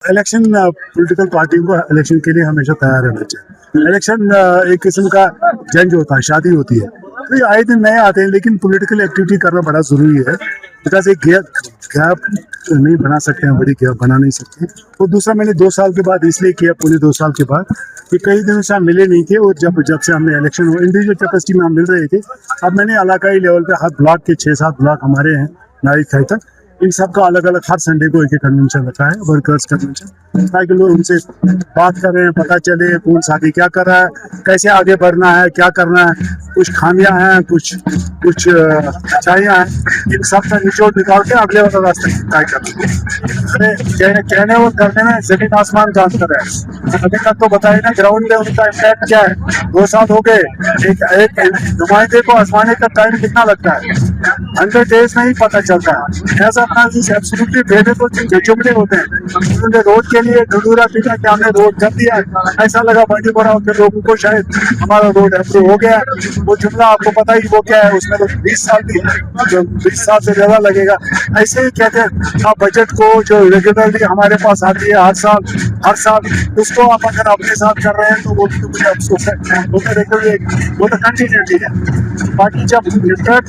Election political पार्टियों को election के लिए हमेशा तैयार रहना चाहिए। इलेक्शन एक किस्म का जंग होता है, शादी होती है, तो ये आए दिन नए आते हैं, लेकिन पॉलिटिकल एक्टिविटी करना बड़ा जरूरी है। बिकॉज एक गैप नहीं बना सकते हैं, बड़ी गैप बना नहीं सकते। और दूसरा, मैंने 2 साल के बाद इसलिए किया, पूरे 2 साल के बाद, कि कई दिनों से हम मिले नहीं थे, और जब से हमने इलेक्शन हो इंडिविजुअल कैपेसिटी में हम मिल रहे थे। अब मैंने इलाकाई लेवल पे हर ब्लॉक के 6-7 ब्लॉक हमारे हैं नारी खाई तक, इन सब का अलग अलग हर संडे को एक कन्वेंशन रखा है, वर्कर्स कन्वेंशन, ताकि लोग उनसे बात कर रहे हैं, पता चले कौन साथी क्या कर रहा है, कैसे आगे बढ़ना है, क्या करना है, कुछ खामियां हैं, कुछ अच्छाइयां हैं, इन सब का निचोड़ निकाल के अगले वाला रास्ते तय करना। कहने और करने में जमीन आसमान का अंतर है। अभी तक तो बताइए ना, ग्राउंड में उनका इम्पैक्ट क्या है। 2 साल हो गए, एक नुमाइंदे को आजमाने का टाइम कितना लगता है, 100 डेज में ही पता चलता है। ऐसा एब्सोल्युटली भेदे तो जुमले होते हैं। उन्होंने रोड के लिए ढूंढूरा पीटा कि हमने रोड कर दिया, ऐसा लगा बड़ी बड़ा के लोगों को शायद हमारा रोड अप्रूव हो गया। वो जुमला आपको पता ही वो क्या है, उसमें तो 20 साल से ज्यादा लगेगा। ऐसे ही कहते हैं आप बजट को जो रेगुलरली हमारे पास आती है हर साल उसको आप अगर अपने साथ कर रहे हैं तो वो भी मुझे अफसोस है। वो तो रेगुलर, वो तो कंटिन्यूटी है। बाकी जब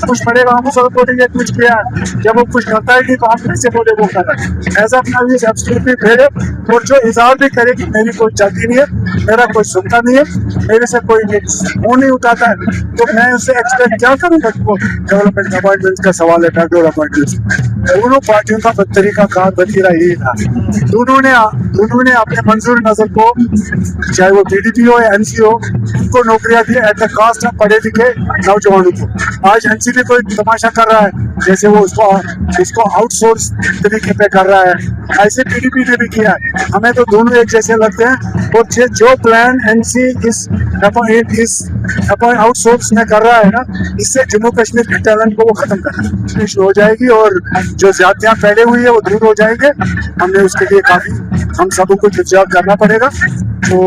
कुछ पड़ेगा हम सब बोलेंगे कुछ किया, जब वो कुछ करता है तो हम कैसे बोले वो कर रहे हैं। ऐसा अपना भी एब्सोल्युटली फेल है। और जो इजहार भी करे कि मेरी कोई जल्दी नहीं है, मेरा कोई सुनता नहीं है, मेरे से कोई मुंह नहीं उठाता है, तो मैं उससे एक्सपेक्ट क्या करूँगा। वो डेवलपमेंट अपॉइंटमेंट का सवाल है, बैकडोर अपॉइंटमेंट। दोनों पार्टियों का तरीका कार बतीरा यही था। दोनों ने अपने मंजूर नजर को, चाहे वो पीडीपी हो या एनसी हो, उनको नौकरियां दी एट द कास्ट ऑफ पढ़े लिखे नौजवानों को। आज एनसीपी कोई तमाशा कर रहा है, जैसे वो इसको आउटसोर्स तरीके पे कर रहा है, ऐसे पीडीपी ने भी किया है। हमें तो दोनों एक जैसे लगते हैं। और जो प्लान एनसी इस आउटसोर्स में कर रहा है ना, इससे जम्मू कश्मीर के टैलेंट को वो खत्म करना हो जाएगी, और जो ज्यादतियां फैले हुई है वो दूर हो जाएंगे। हमने उसके लिए काफी हम सबको कुछ इंतजार करना पड़ेगा। तो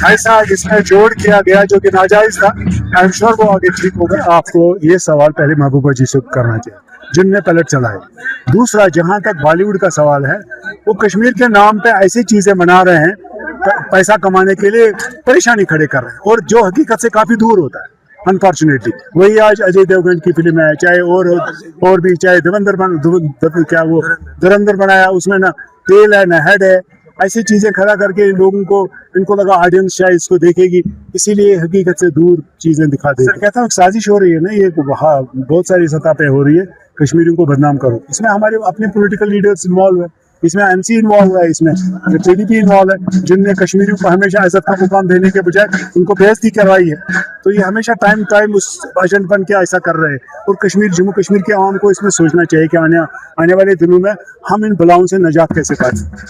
ऐसा इसमें जोड़ किया गया जो कि नाजायज था, आई एम श्योर वो आगे ठीक होगा। आपको ये सवाल पहले महबूबा जी से करना चाहिए, जिनने पलट चलाए। दूसरा, जहां तक बॉलीवुड का सवाल है, वो कश्मीर के नाम पे ऐसी चीजें बना रहे हैं, पैसा कमाने के लिए परेशानी खड़े कर रहे हैं, और जो हकीकत से काफी दूर होता है। अनफॉर्चुनेटली वही आज अजय देवगन की फिल्म है, चाहे और भी, चाहे धुरंधर बनाया, उसमें ना तेल है ना हेड है। ऐसी चीजें खड़ा करके इनको लगा ऑडियंस शायद इसको देखेगी, इसीलिए हकीकत से दूर चीजें दिखा दे। कहता हूँ साजिश हो रही है ना, ये बहुत सारी सतह पे हो रही है, कश्मीरियों को बदनाम करो। इसमें हमारे अपने पॉलिटिकल लीडर्स इन्वॉल्व है, इसमें एनसी इन्वॉल्व है, इसमें पीडीपी इन्वॉल्व है, जिनने कश्मीरियों को हमेशा इज्जत का मुकाम देने के बजाय उनको बेइज्जती करवाई है। तो ये हमेशा टाइम उस एजेंट बन के ऐसा कर रहे हैं। और जम्मू कश्मीर के आवाम को इसमें सोचना चाहिए कि आने वाले दिनों में हम इन बलाओं से निजात कैसे पाएं।